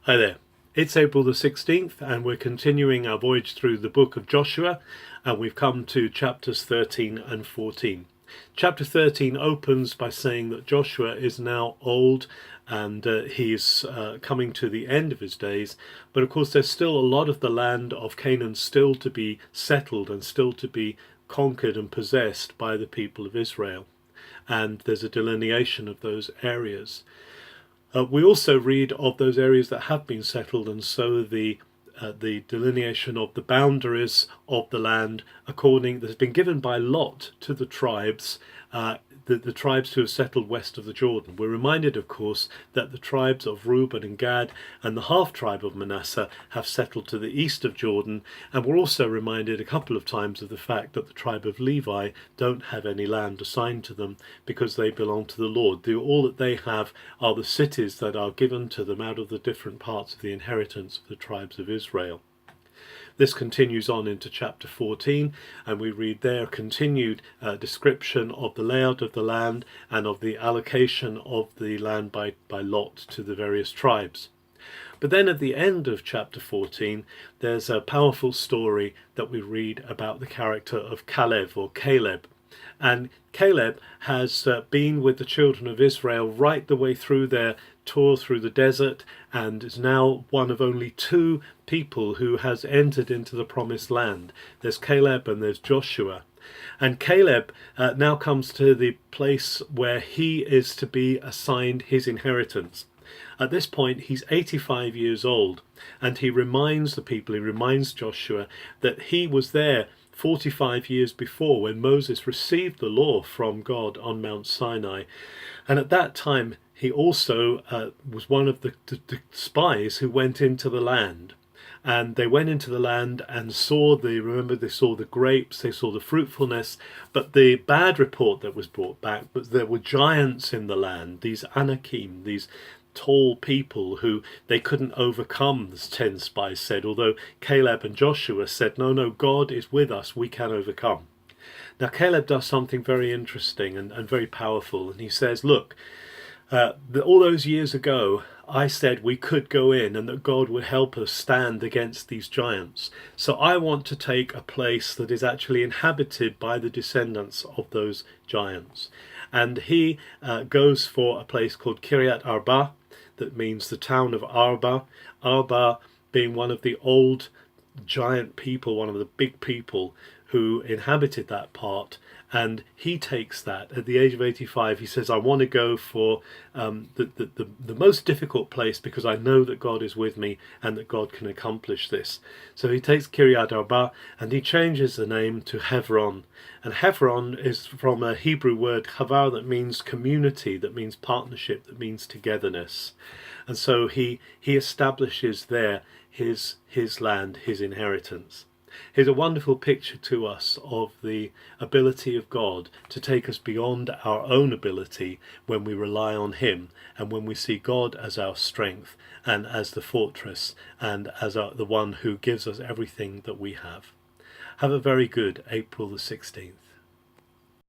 Hi there. It's April the 16th and we're continuing our voyage through the book of Joshua, and we've come to chapters 13 and 14. Chapter 13 opens by saying that Joshua is now old and he's coming to the end of his days, but of course there's still a lot of the land of Canaan still to be settled and still to be conquered and possessed by the people of Israel, and there's a delineation of those areas. We also read of those areas that have been settled, and so the delineation of the boundaries of the land that has been given by lot to the tribes, the tribes who have settled west of the Jordan. We're reminded, of course, that the tribes of Reuben and Gad and the half-tribe of Manasseh have settled to the east of Jordan, and we're also reminded a couple of times of the fact that the tribe of Levi don't have any land assigned to them because they belong to the Lord. All that they have are the cities that are given to them out of the different parts of the inheritance of the tribes of Israel. This continues on into chapter 14, and we read there a continued description of the layout of the land and of the allocation of the land by lot to the various tribes. But then at the end of chapter 14, there's a powerful story that we read about the character of Caleb. And Caleb has been with the children of Israel right the way through their tour through the desert, and is now one of only two people who has entered into the promised land. There's Caleb and there's Joshua. And Caleb now comes to the place where he is to be assigned his inheritance. At this point he's 85 years old, and he reminds Joshua that he was there 45 years before when Moses received the law from God on Mount Sinai. And at that time he also was one of the spies who went into the land. And they went into the land and saw they saw the grapes, they saw the fruitfulness, but the bad report that was brought back was there were giants in the land, these Anakim, these tall people who they couldn't overcome, as 10 spies said, although Caleb and Joshua said, no, God is with us, we can overcome. Now Caleb does something very interesting and very powerful, and he says, look, all those years ago I said we could go in and that God would help us stand against these giants. So I want to take a place that is actually inhabited by the descendants of those giants. And he goes for a place called Kiryat Arba, that means the town of Arba. Arba being one of the old giant people, one of the big people who inhabited that part. And he takes that at the age of 85. He says, I want to go for the most difficult place because I know that God is with me and that God can accomplish this. So he takes Kiryat Arba and he changes the name to Hebron. And Hebron is from a Hebrew word, chavar, that means community, that means partnership, that means togetherness. And so he establishes there his land, his inheritance. Here's a wonderful picture to us of the ability of God to take us beyond our own ability when we rely on him, and when we see God as our strength and as the fortress and as the one who gives us everything that we have. Have a very good April the 16th.